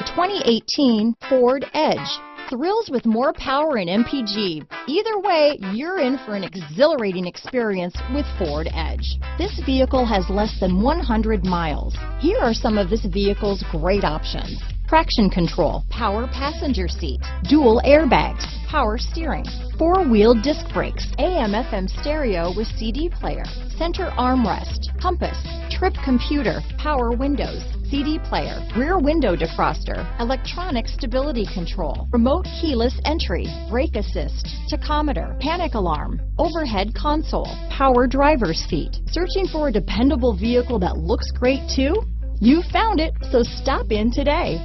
2018 Ford Edge. Thrills with more power and MPG. Either way, you're in for an exhilarating experience with Ford Edge. This vehicle has less than 100 miles. Here are some of this vehicle's great options: traction control, power passenger seat, dual airbags, power steering, four-wheel disc brakes, AM/FM stereo with CD player, center armrest, compass, trip computer, power windows, CD player, rear window defroster, electronic stability control, remote keyless entry, brake assist, tachometer, panic alarm, overhead console, power driver's seat. Searching for a dependable vehicle that looks great too? You found it, so stop in today.